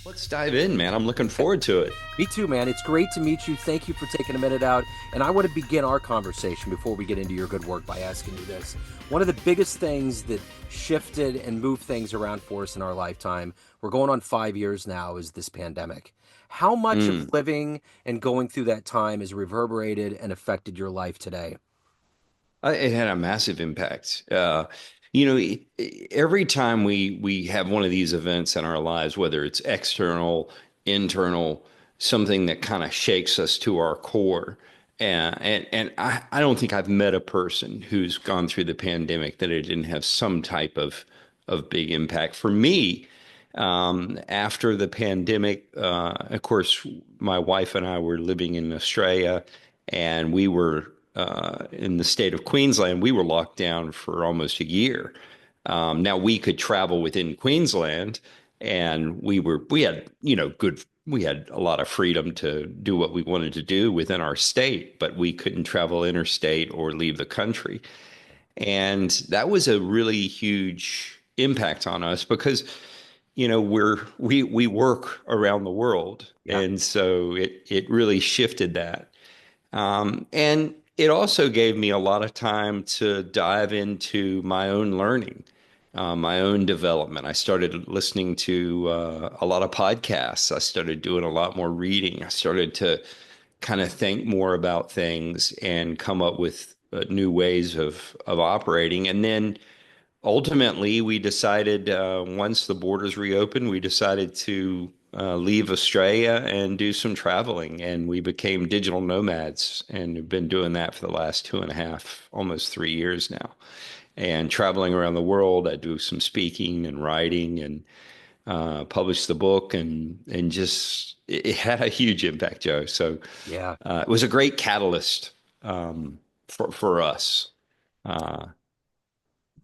Let's dive in, man. I'm looking forward to it. Me too, man. It's great to meet you. Thank you for taking a minute out. And I want to begin our conversation before we get into your good work by asking you this. One of the biggest things that shifted and moved things around for us in our lifetime, we're going on 5 years now, is this pandemic. How much of Mm. living and going through that time has reverberated and affected your life today? It had a massive impact. Every time we have one of these events in our lives, whether it's external, internal, something that kind of shakes us to our core. And I don't think I've met a person who's gone through the pandemic that it didn't have some type of big impact. For me, after the pandemic, of course, my wife and I were living in Australia, and we were in the state of Queensland. We were locked down for almost a year. Now we could travel within Queensland, and we had, we had a lot of freedom to do what we wanted to do within our state, but we couldn't travel interstate or leave the country. And that was a really huge impact on us because we work around the world, Yeah. and so it really shifted that. And it also gave me a lot of time to dive into my own learning, my own development. I started listening to a lot of podcasts. I started doing a lot more reading. I started to kind of think more about things and come up with new ways of operating. And then ultimately, we decided once the borders reopened, we decided to leave Australia and do some traveling. And we became digital nomads and have been doing that for the last 2.5, almost 3 years now. And traveling around the world, I do some speaking and writing and published the book and just it had a huge impact, Joe. So Yeah. it was a great catalyst for us. Uh,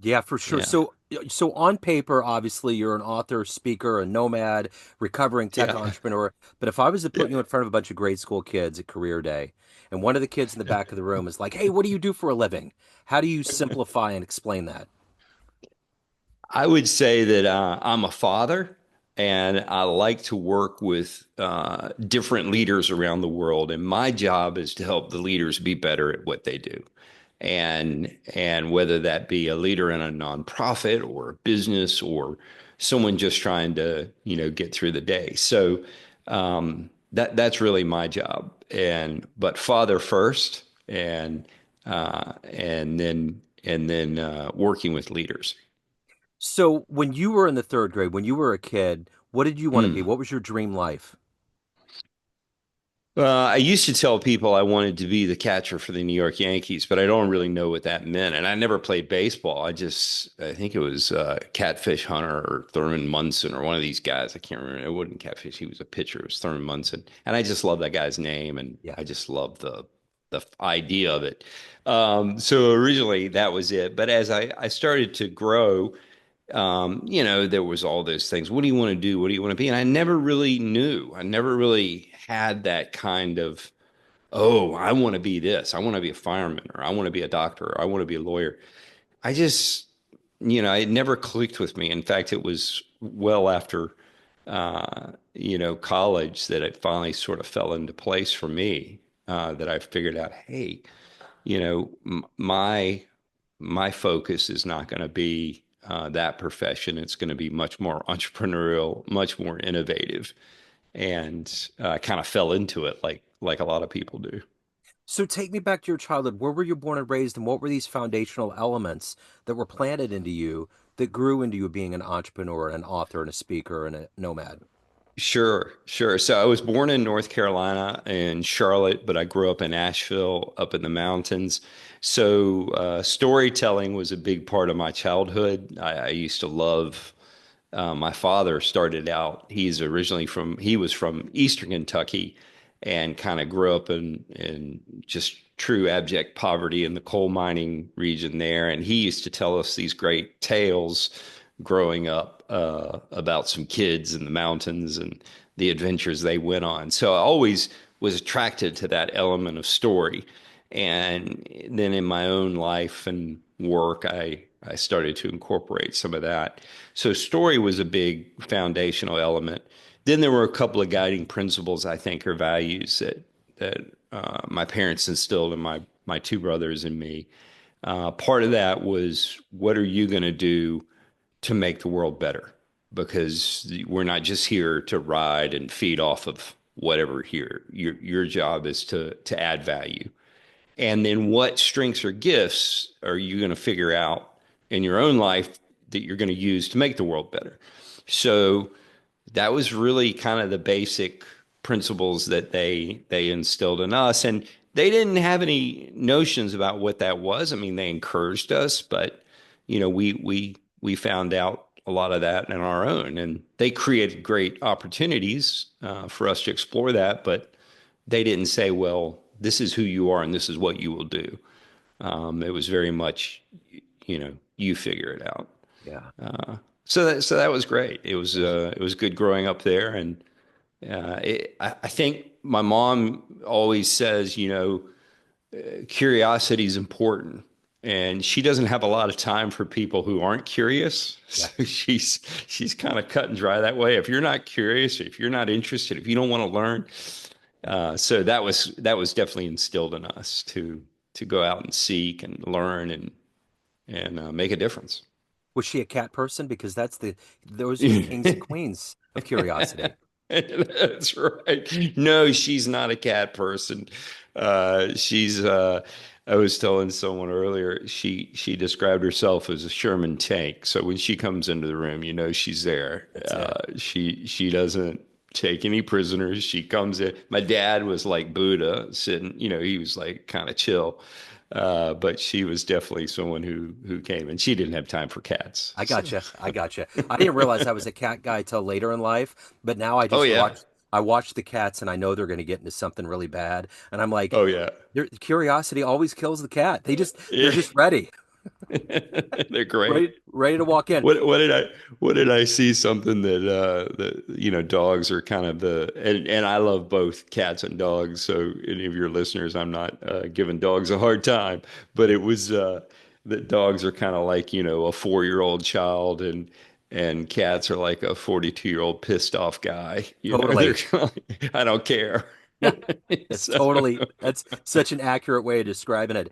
Yeah, for sure. yeah, So on paper, obviously, you're an author, speaker, a nomad, recovering tech yeah. entrepreneur. But if I was to Yeah. put you in front of a bunch of grade school kids at career day, and one of the kids in the back of the room is like, "Hey, what do you do for a living?" How do you simplify and explain that? I would say that I'm a father and I like to work with different leaders around the world. And my job is to help the leaders be better at what they do. And whether that be a leader in a nonprofit or a business or someone just trying to, get through the day. So that's really my job. But father first and then working with leaders. So when you were in the third grade, when you were a kid, what did you want to be? Hmm. What was your dream life? I used to tell people I wanted to be the catcher for the New York Yankees, but I don't really know what that meant. And I never played baseball. I think it was Catfish Hunter or Thurman Munson or one of these guys. I can't remember. It wasn't Catfish. He was a pitcher. It was Thurman Munson. And I just love that guy's name, and Yeah. I just love the idea of it. So originally that was it. But as I started to grow, there was all those things. What do you want to do? What do you want to be? And I never really knew. I never really had that kind of, oh, I want to be this. I want to be a fireman, or I want to be a doctor, or I want to be a lawyer. I just, it never clicked with me. In fact, it was well after, college that it finally sort of fell into place for me, that I figured out, hey, my focus is not going to be that profession. It's going to be much more entrepreneurial, much more innovative, and I kind of fell into it like a lot of people do. So take me back to your childhood. Where were you born and raised, and what were these foundational elements that were planted into you that grew into you being an entrepreneur, an author, and a speaker, and a nomad? Sure, sure. So I was born in North Carolina in Charlotte, but I grew up in Asheville, up in the mountains. So storytelling was a big part of my childhood. I used to love. My father started out. He was from Eastern Kentucky, and kind of grew up in just true abject poverty in the coal mining region there. And he used to tell us these great tales growing up about some kids in the mountains and the adventures they went on. So I always was attracted to that element of story. And then in my own life and work, I started to incorporate some of that. So story was a big foundational element. Then there were a couple of guiding principles, I think, or values that my parents instilled in my two brothers and me. Part of that was, what are you going to do to make the world better? Because we're not just here to ride and feed off of whatever here. Your job is to add value. And then what strengths or gifts are you going to figure out in your own life that you're going to use to make the world better? So that was really kind of the basic principles that they instilled in us. And they didn't have any notions about what that was. I mean, they encouraged us, but we found out a lot of that on our own, and they created great opportunities for us to explore that. But they didn't say, "Well, this is who you are, and this is what you will do." It was very much, you figure it out. Yeah. So that was great. It was good growing up there, and I think my mom always says, curiosity is important, and she doesn't have a lot of time for people who aren't curious. Yeah. So she's kind of cut and dry that way. If you're not curious, if you're not interested, if you don't want to learn, so that was definitely instilled in us to go out and seek and learn and make a difference. Was she a cat person? Because those are the kings and queens of curiosity. That's right. No, she's not a cat person. She's I was telling someone earlier, she described herself as a Sherman tank. So when she comes into the room, she's there. That's it. She doesn't take any prisoners. She comes in. My dad was like Buddha, sitting, he was like kind of chill. But she was definitely someone who came, and she didn't have time for cats. I So, gotcha. I gotcha. I didn't realize I was a cat guy till later in life, but now I oh just yeah, watch the cats and I know they're going to get into something really bad. And I'm like, oh yeah, curiosity always kills the cat. They're yeah. just ready, They're great. ready to walk in. What did I see something that dogs are kind of and I love both cats and dogs, so any of your listeners, I'm not giving dogs a hard time, but it was that dogs are kind of like a 4-year-old child, and cats are like a 42-year-old pissed off guy. They're Totally. kind of like, I don't care. Yeah. So That's such an accurate way of describing it.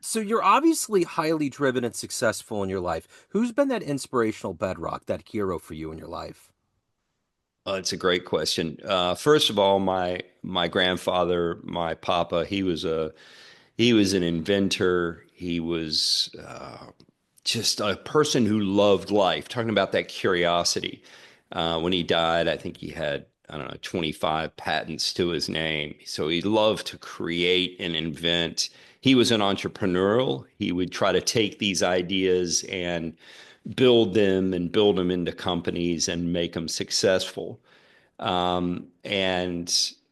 So you're obviously highly driven and successful in your life. Who's been that inspirational bedrock, that hero for you in your life? It's a great question. First of all, my grandfather, my papa, he was an inventor. He was just a person who loved life. Talking about that curiosity. When he died, I think he had, I don't know, 25 patents to his name. So he loved to create and invent. He was an entrepreneurial. He would try to take these ideas and build them into companies and make them successful. And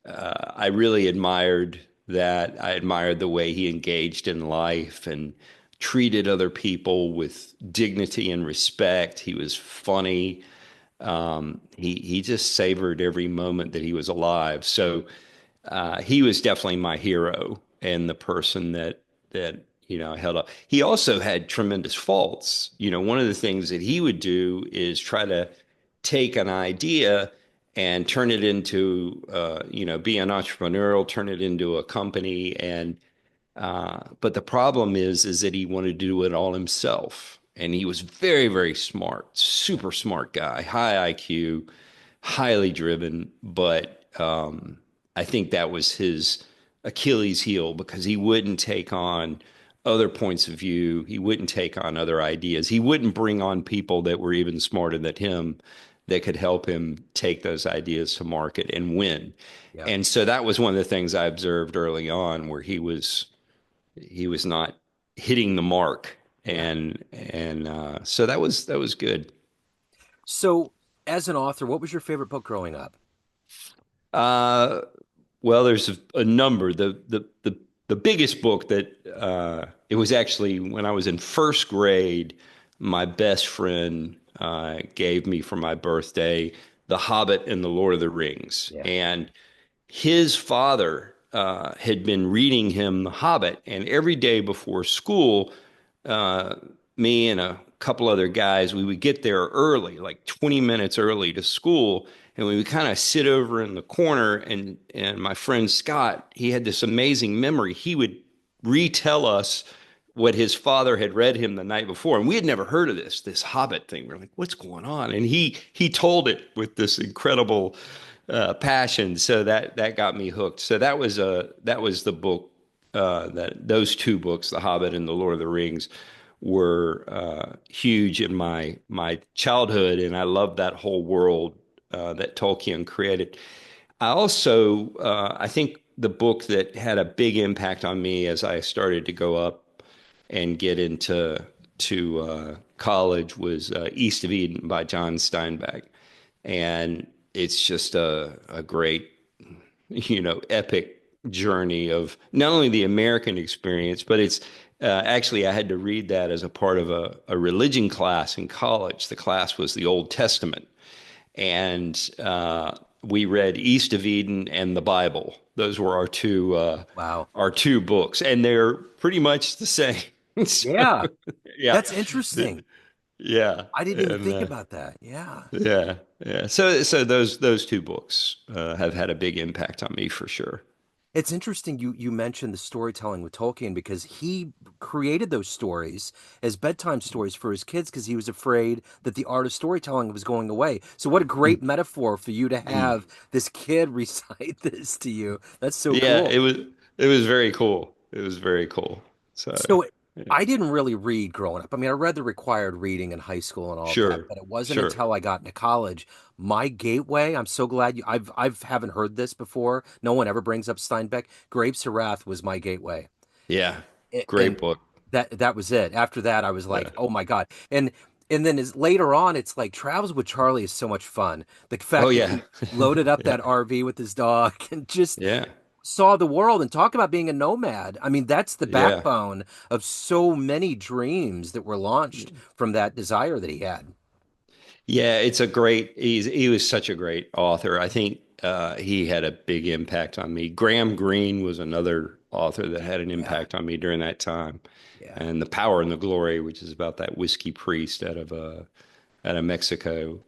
I really admired that. I admired the way he engaged in life and treated other people with dignity and respect. He was funny. He just savored every moment that he was alive. So he was definitely my hero and the person that held up. He also had tremendous faults. One of the things that he would do is try to take an idea and turn it into be an entrepreneurial, turn it into a company. And but the problem is that he wanted to do it all himself. And he was very, very smart, super smart guy, high IQ, highly driven. But I think that was his Achilles heel, because he wouldn't take on other points of view. He wouldn't take on other ideas. He wouldn't bring on people that were even smarter than him that could help him take those ideas to market and win. Yeah. And so that was one of the things I observed early on, where he was not hitting the mark. Yeah. And so that was good. So, as an author, what was your favorite book growing up? Uh, well, there's a number. The biggest book that it was actually when I was in first grade, my best friend gave me for my birthday, The Hobbit and the Lord of the Rings. Yeah. And his father had been reading him The Hobbit, and every day before school, uh, me and a couple other guys, we would get there early, like 20 minutes early to school, And we would kind of sit over in the corner, and my friend Scott, he had this amazing memory. He would retell us what his father had read him the night before, and we had never heard of this Hobbit thing. We're like, what's going on? And he told it with this incredible passion. So that got me hooked. So that was the book, that those two books, The Hobbit and The Lord of the Rings, were huge in my childhood, and I love that whole world that Tolkien created. I think the book that had a big impact on me as I started to go up and get into college was East of Eden by John Steinbeck, and it's just a great, epic journey of not only the American experience, but it's actually I had to read that as a part of a religion class in college. The class was the Old Testament, and we read East of Eden and the Bible. Those were Wow. our two books, and they're pretty much the same. So, Yeah, yeah, that's interesting. yeah, I didn't even and think about that. Yeah. yeah, yeah. So those two books have had a big impact on me for sure. It's interesting you mentioned the storytelling with Tolkien because he created those stories as bedtime stories for his kids because he was afraid that the art of storytelling was going away. So what a great metaphor for you to have this kid recite this to you. That's so Yeah, cool. it was very cool. It was very cool. So So yeah. I didn't really read growing up. I mean, I read the required reading in high school and all of that, Sure, but it wasn't sure. until I got into college. My gateway, I'm so glad I've haven't heard this before. No one ever brings up Steinbeck. Grapes of Wrath was my gateway. Yeah, And great book. that was it. After that, I was Yeah. like, oh my God. And then as later on, it's like Travels with Charlie is so much fun. The Oh fact that yeah, he loaded up yeah, that RV with his dog and just yeah, saw the world and talk about being a nomad. I mean, that's the yeah. backbone of so many dreams that were launched from that desire that he had. Yeah, it's a great. He was such a great author. I think he had a big impact on me. Graham Greene was another author that had an Yeah, impact on me during that time, yeah. and The Power and the Glory, which is about that whiskey priest out of Mexico.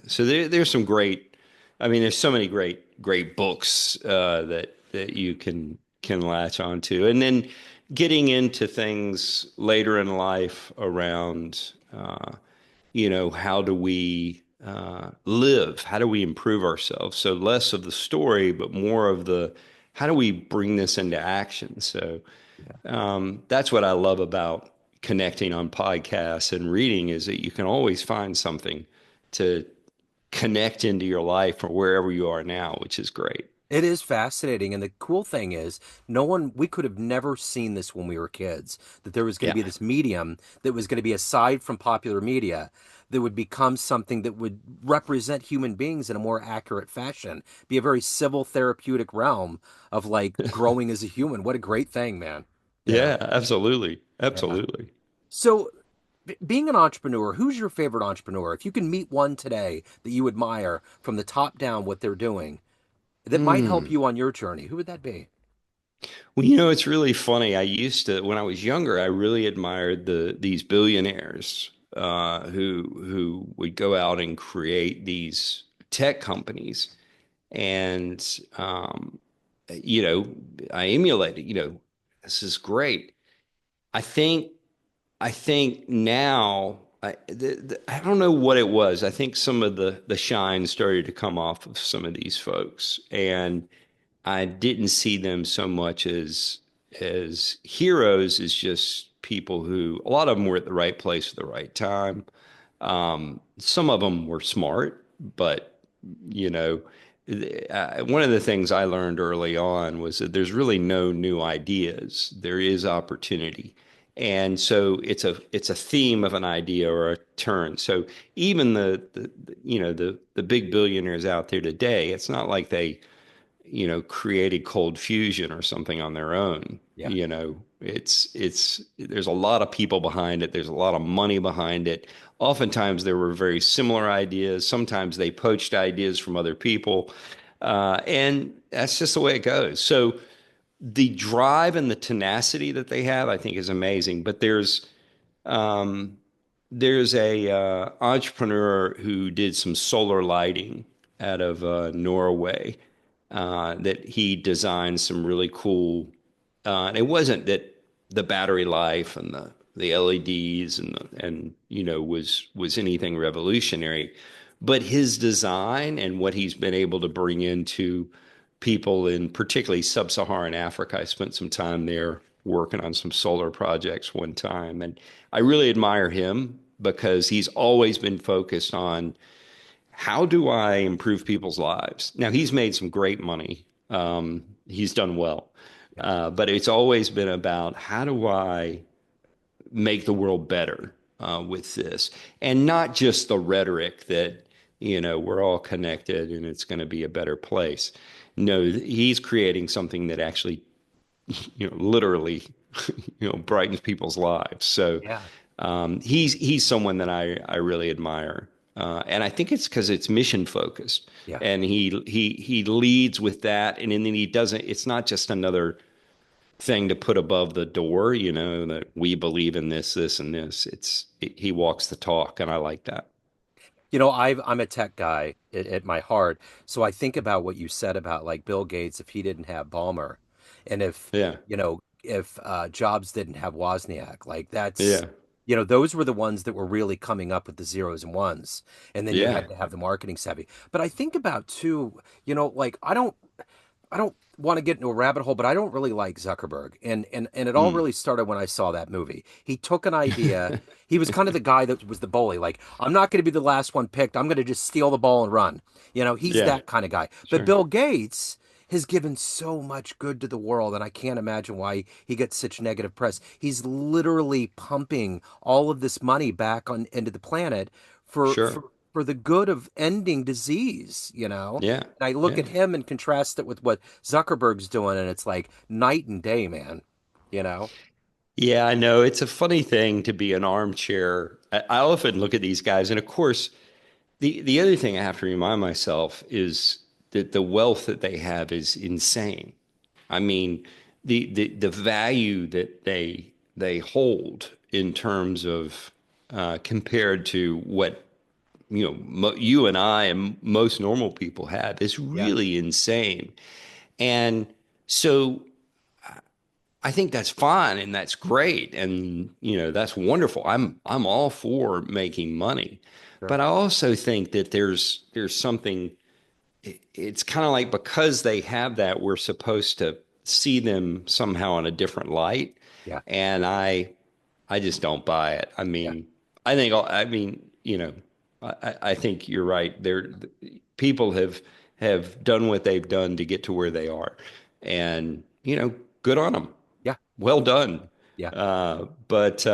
So there's some great. I mean, there's so many great books that you can latch onto, and then getting into things later in life around. How do we live? How do we improve ourselves? So less of the story, but more of the how do we bring this into action? So Yeah. that's what I love about connecting on podcasts and reading is that you can always find something to connect into your life or wherever you are now, which is great. It is fascinating. And the cool thing is, we could have never seen this when we were kids, that there was going to Yeah. be this medium that was going to be aside from popular media that would become something that would represent human beings in a more accurate fashion, be a very civil therapeutic realm of like growing as a human. What a great thing, man. Yeah. Yeah, absolutely. Yeah. Absolutely. So, being an entrepreneur, who's your favorite entrepreneur? If you can meet one today that you admire from the top down what they're doing, that might help Hmm. you on your journey, who would that be? Well, it's really funny. I used to, when I was younger, I really admired these billionaires who would go out and create these tech companies, and you know, I emulated. This is great. I think I think now I don't know what it was. I think some of the shine started to come off of some of these folks, and I didn't see them so much as heroes as just people who a lot of them were at the right place at the right time. Some of them were smart, but you know, one of the things I learned early on was that there's really no new ideas. There is opportunity. And so it's a theme of an idea or a turn. So even the big billionaires out there today, it's not like they created cold fusion or something on their own. Yeah. There's a lot of people behind it. There's a lot of money behind it. Oftentimes there were very similar ideas. Sometimes they poached ideas from other people. And that's just the way it goes. So the drive and the tenacity that they have, I think is amazing. But there's a entrepreneur who did some solar lighting out of Norway that he designed some really cool. And it wasn't that the battery life and the LEDs and was anything revolutionary, but his design and what he's been able to bring into people in particularly sub-Saharan Africa. I spent some time there working on some solar projects one time, and I really admire him because he's always been focused on how do I improve people's lives? Now, he's made some great money. He's done well. Yeah. But it's always been about how do I make the world better with this? And not just the rhetoric that, we're all connected and it's going to be a better place. No, he's creating something that actually, literally, brightens people's lives. So Yeah. he's someone that I really admire, and I think it's because it's mission focused, Yeah. and he leads with that, and then he doesn't. It's not just another thing to put above the door, that we believe in this, this, and this. He walks the talk, and I like that. I'm a tech guy at my heart, so I think about what you said about like Bill Gates if he didn't have Ballmer, and Yeah, if Jobs didn't have Wozniak, like that's yeah, those were the ones that were really coming up with the zeros and ones, and then you yeah. had to have the marketing savvy. But I think about too, like I don't want to get into a rabbit hole, but I don't really like Zuckerberg. And it all Mm. really started when I saw that movie. He took an idea. He was kind of the guy that was the bully. Like, I'm not going to be the last one picked. I'm going to just steal the ball and run. He's Yeah, that kind of guy. But sure. Bill Gates has given so much good to the world, and I can't imagine why he gets such negative press. He's literally pumping all of this money back on into the planet for Sure. for for the good of ending disease. Yeah, And I look yeah. at him and contrast it with what Zuckerberg's doing, and it's like night and day, man. You know? Yeah, I know. It's a funny thing to be an armchair. I often look at these guys, and of course, the other thing I have to remind myself is that the wealth that they have is insane. I mean, the value that they hold in terms of compared to what you and I and most normal people have is Yeah. really insane. And so I think that's fine and that's great and that's wonderful. I'm all for making money. Sure. But I also think that there's something it's kind of like because they have that we're supposed to see them somehow in a different light Yeah. and I just don't buy it. I Yeah. mean, I think you're right. People have done what they've done to get to where they are. And good on them. Yeah. Well done. Yeah. But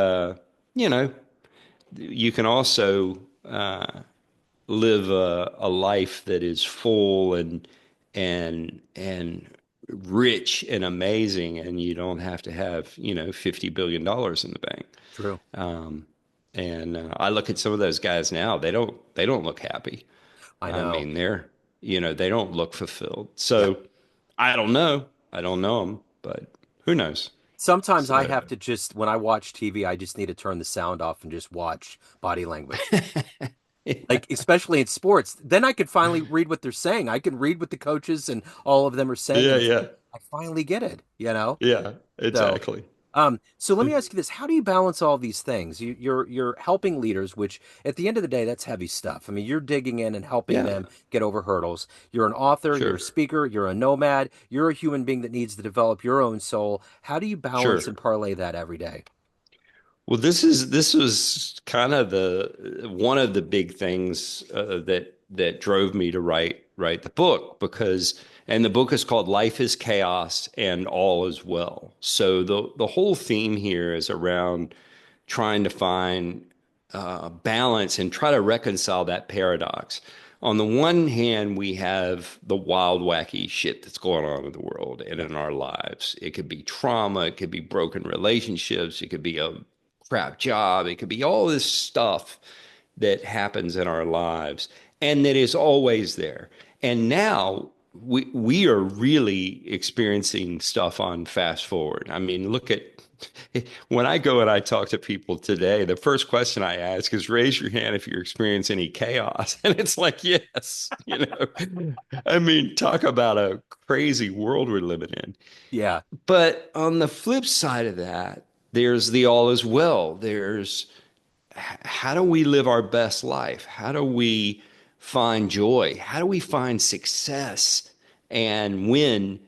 you know, you can also live a life that is full and rich and amazing, and you don't have to have $50 billion in the bank. True. Um, and I look at some of those guys now; they don't look happy. I I know. mean, they don't look fulfilled. Yeah. So I don't know. I don't know them, but who knows? Sometimes I So. have to just, when I watch TV, I just need to turn the sound off and just watch body language. Yeah, Like, especially in sports, then I could finally read what they're saying. I can read what the coaches and all of them are saying, yeah, and it's yeah, like, I finally get it. yeah, So, exactly. so let me ask you this: how do you balance all these things? You're helping leaders, which at the end of the day, that's heavy stuff. I mean, you're digging in and helping Yeah, them get over hurdles. You're an author, you're a sure, speaker, you're a nomad, you're a human being that needs to develop your own soul. How do you balance sure. and parlay that every day? Well, this was kind of the one of the big things that drove me to write the book and the book is called Life is Chaos and All is Well. So the whole theme here is around trying to find balance and try to reconcile that paradox. On the one hand, we have the wild, wacky shit that's going on in the world and Yeah, in our lives. It could be trauma, it could be broken relationships, it could be a crap job, it could be all this stuff that happens in our lives and that is always there. And now we are really experiencing stuff on fast forward. I mean, look at when I go and I talk to people today, the first question I ask is raise your hand if you experience any chaos. And it's like, yes, you know. I mean, talk about a crazy world we're living in. Yeah. But on the flip side of that, there's the all is well. There's how do we live our best life? How do we find joy? How do we find success and win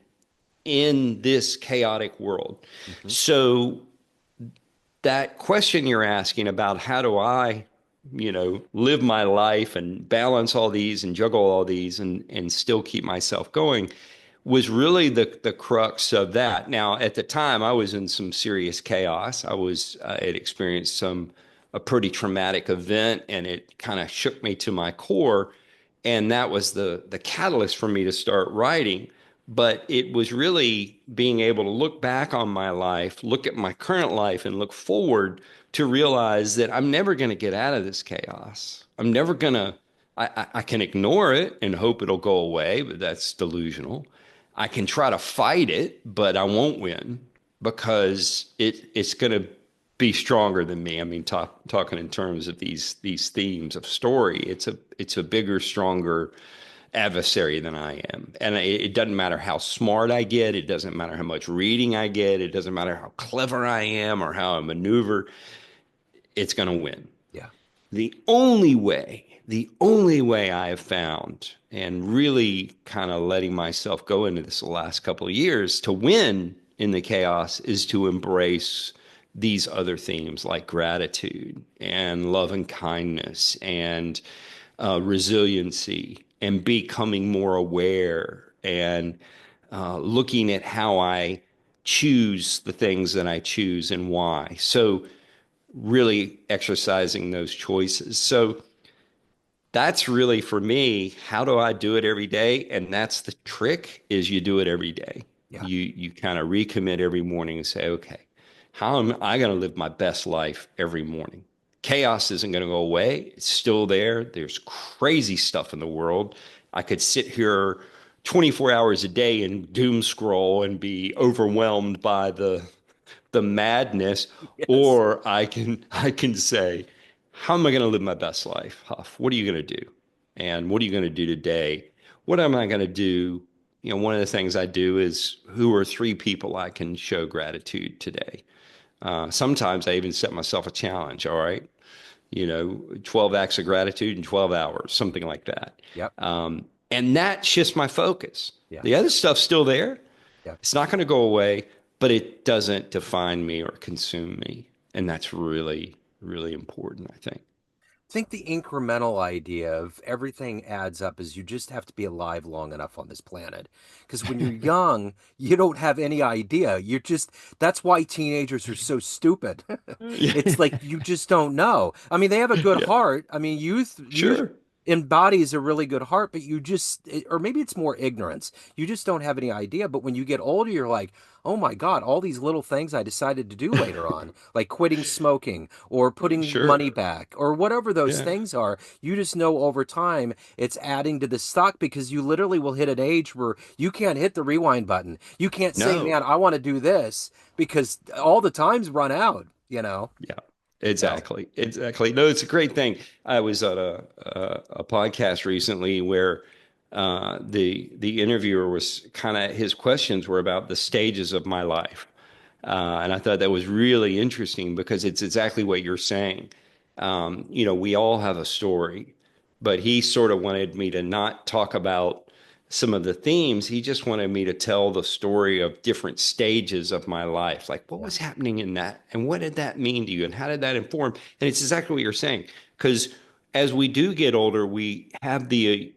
in this chaotic world? Hmm. So that question you're asking about how do I, live my life and balance all these and juggle all these and still keep myself going was really the crux of that. Now, at the time, I was in some serious chaos. I had experienced a pretty traumatic event, and it kind of shook me to my core. And that was the catalyst for me to start writing. But it was really being able to look back on my life, look at my current life, and look forward to realize that I'm never going to get out of this chaos. I'm never going to, I can ignore it and hope it'll go away, but that's delusional. I can try to fight it, but I won't win because it's going to be stronger than me. I mean, talking in terms of these themes of story, it's a bigger, stronger adversary than I am. And it doesn't matter how smart I get, it doesn't matter how much reading I get, it doesn't matter how clever I am or how I maneuver, it's going to win. Yeah. The only way I have found, and really kind of letting myself go into this the last couple of years to win in the chaos is to embrace these other themes like gratitude and love and kindness and resiliency and becoming more aware and looking at how I choose the things that I choose and why. So really exercising those choices. So that's really for me, how do I do it every day? And that's the trick is you do it every day. Yeah. You kind of recommit every morning and say, okay, how am I going to live my best life every morning? Chaos isn't going to go away. It's still there. There's crazy stuff in the world. I could sit here 24 hours a day and doom scroll and be overwhelmed by the madness, Yes. or I can say, how am I going to live my best life, Huff? What are you going to do? And what are you going to do today? What am I going to do? One of the things I do is who are three people I can show gratitude today? Sometimes I even set myself a challenge. All right, 12 acts of gratitude in 12 hours, something like that. Yep. And that shifts my focus. Yeah. The other stuff's still there. Yeah. It's not going to go away, but it doesn't define me or consume me. And that's really, really important, I think. I think the incremental idea of everything adds up is you just have to be alive long enough on this planet. Because when you're young, you don't have any idea. You're just, that's why teenagers are so stupid. Yeah. It's like you just don't know. I mean, they have a good Yeah. heart. I mean, youth Sure. embodies a really good heart, but you just, or maybe it's more ignorance. You just don't have any idea. But when you get older, you're like, oh my God, all these little things I decided to do later on, like quitting smoking or putting Sure. money back or whatever those Yeah. things are, you just know over time it's adding to the stock because you literally will hit an age where you can't hit the rewind button. You can't say, No. man, I want to do this because all the times run out, Yeah. So, Exactly. Exactly. No, it's a great thing. I was at a podcast recently where the interviewer was kind of his questions were about the stages of my life. And I thought that was really interesting because it's exactly what you're saying. We all have a story, but he sort of wanted me to not talk about some of the themes. He just wanted me to tell the story of different stages of my life. Like, what yeah, was happening in that? And what did that mean to you? And how did that inform? And it's exactly what you're saying. Because as we do get older, we have the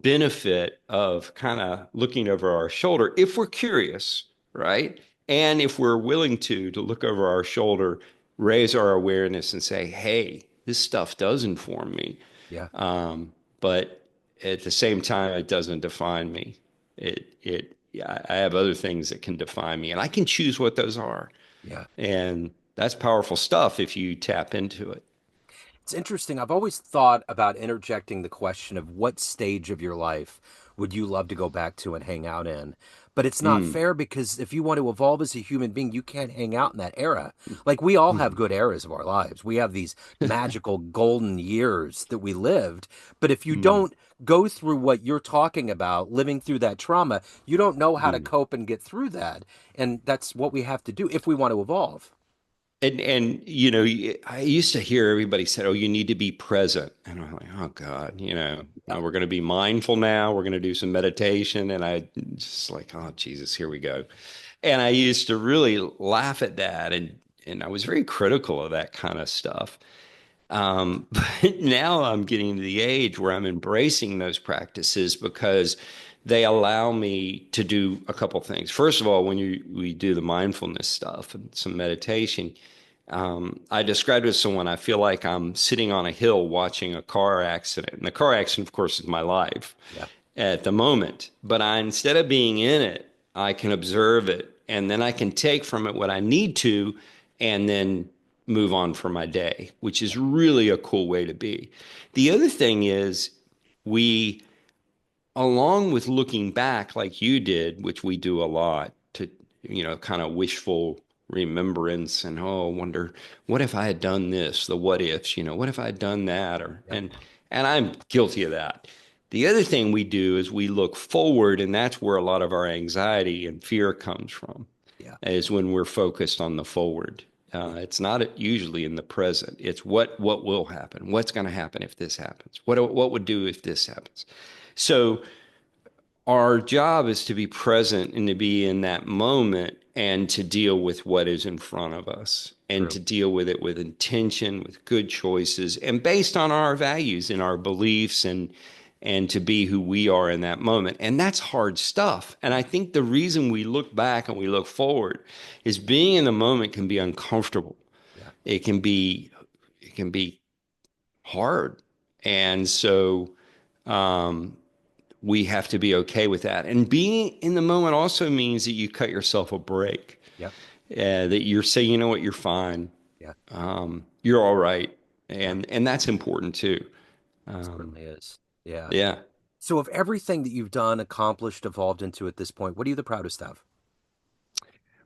benefit of kind of looking over our shoulder if we're curious, right? And if we're willing to look over our shoulder, raise our awareness and say, hey, this stuff does inform me. yeah, But at the same time, it doesn't define me. Yeah, I have other things that can define me, and I can choose what those are. yeah. And that's powerful stuff if you tap into it. It's interesting. I've always thought about interjecting the question of what stage of your life would you love to go back to and hang out in? But it's not Mm, fair because if you want to evolve as a human being, you can't hang out in that era. Like we all have mm, good eras of our lives. We have these magical golden years that we lived. But if you mm, don't go through what you're talking about, living through that trauma, you don't know how to mm. cope and get through that. And that's what we have to do if we want to evolve. And I used to hear everybody said, "Oh, you need to be present," and I'm like, "Oh God, Yeah. we're going to be mindful now. We're going to do some meditation," and I just like, "Oh Jesus, here we go." And I used to really laugh at that, and I was very critical of that kind of stuff. But now I'm getting to the age where I'm embracing those practices because they allow me to do a couple things. First of all, when we do the mindfulness stuff and some meditation, I described it to someone, I feel like I'm sitting on a hill watching a car accident. And the car accident, of course, is my life Yeah. at the moment. But instead of being in it, I can observe it and then I can take from it what I need to and then move on for my day, which is really a cool way to be. The other thing is, we, along with looking back like you did, which we do a lot to, kind of wishful remembrance and, oh, I wonder what if I had done this, the what ifs, what if I had done that, or Yeah. and I'm guilty of that. The other thing we do is we look forward, and that's where a lot of our anxiety and fear comes from, Yeah. is when we're focused on the forward. Yeah. It's not usually in the present. It's what will happen. What's going to happen if this happens? What would do if this happens? So our job is to be present and to be in that moment and to deal with what is in front of us and True. to deal with it with intention, with good choices, and based on our values and our beliefs and to be who we are in that moment. And that's hard stuff. And I think the reason we look back and we look forward is being in the moment can be uncomfortable. Yeah. It can be it can be hard. And so um we have to be okay with that. And being in the moment also means that you cut yourself a break, Yeah. that you're saying, you know what, you're fine. Yeah. You're all right. Yeah. And that's important too. Um, Certainly is. Yeah. yeah. So, of everything that you've done, accomplished, evolved into at this point, what are you the proudest of?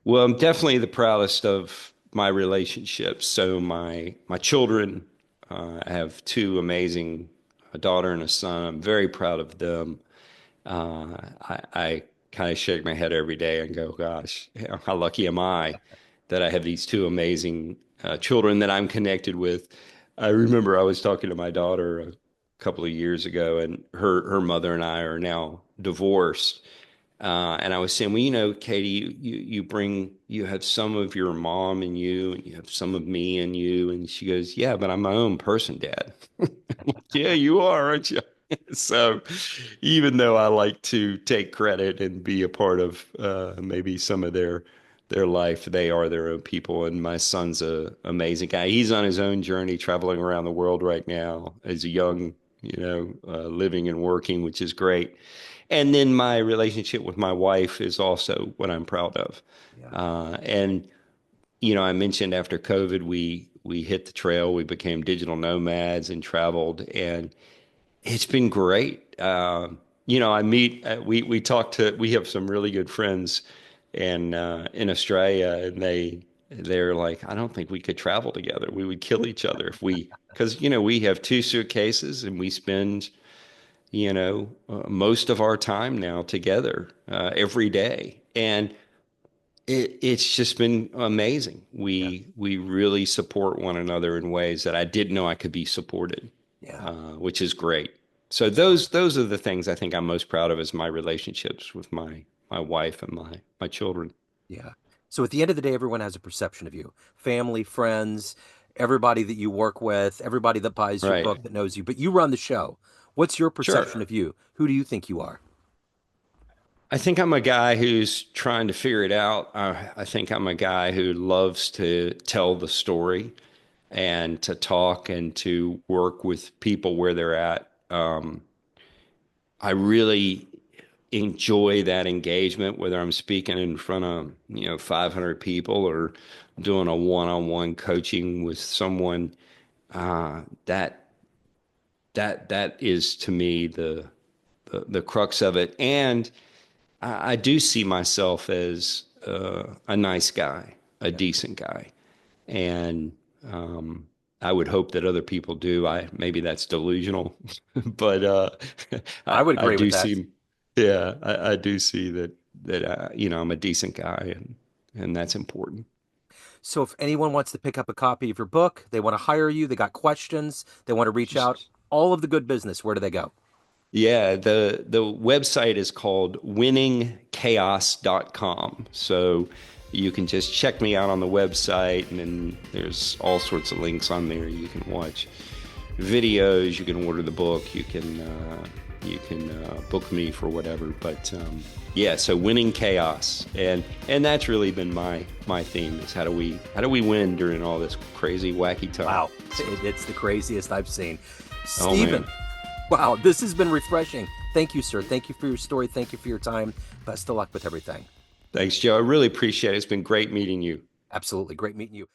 Well, I'm definitely the proudest of my relationships. So my children, I have two amazing, a daughter and a son. I'm very proud of them. I kind of shake my head every day and go, gosh, how lucky am I that I have these two amazing children that I'm connected with. I remember I was talking to my daughter a couple of years ago, and her mother and I are now divorced. And I was saying, well, Katie, you have some of your mom in you, and you have some of me in you. And she goes, yeah, but I'm my own person, Dad. Yeah, you are, aren't you? So even though I like to take credit and be a part of maybe some of their life, they are their own people. And my son's a amazing guy. He's on his own journey, traveling around the world right now as a young, living and working, which is great. And then my relationship with my wife is also what I'm proud of. Yeah. And I mentioned after COVID, we hit the trail, we became digital nomads and traveled, and it's been great. I meet we have some really good friends in Australia, and they're like, I don't think we could travel together. We would kill each other if because we have two suitcases and we spend most of our time now together every day, and it's just been amazing. Yeah. We really support one another in ways that I didn't know I could be supported, Yeah. which is great. So Sure. those are the things I think I'm most proud of, is my relationships with my wife and my children. Yeah. So, at the end of the day, everyone has a perception of you family, friends, everybody that you work with, everybody that buys your Right. book that knows you, but you run the show. What's your perception Sure. of you? Who do you think you are? I think I'm a guy who's trying to figure it out. I think I'm a guy who loves to tell the story and to talk and to work with people where they're at. I really enjoy that engagement, whether I'm speaking in front of, 500 people or doing a one-on-one coaching with someone. That is to me the the crux of it. And I do see myself as a nice guy, a Yeah. decent guy, and I would hope that other people do. I maybe that's delusional, but I would I agree with do that. see, yeah, I do see that I'm a decent guy, and that's important. So if anyone wants to pick up a copy of your book, they want to hire you, they got questions, they want to reach out, all of the good business, where do they go? Yeah, the website is called winningchaos.com. So you can just check me out on the website, and then there's all sorts of links on there. You can watch videos, you can order the book, you can book me for whatever. But yeah, so winning chaos, and that's really been my theme is how do we win during all this crazy wacky time. Wow, it's the craziest I've seen. Oh man. Stephen, wow, this has been refreshing. Thank you, sir. Thank you for your story. Thank you for your time. Best of luck with everything. Thanks, Joe. I really appreciate it. It's been great meeting you. Absolutely. Great meeting you.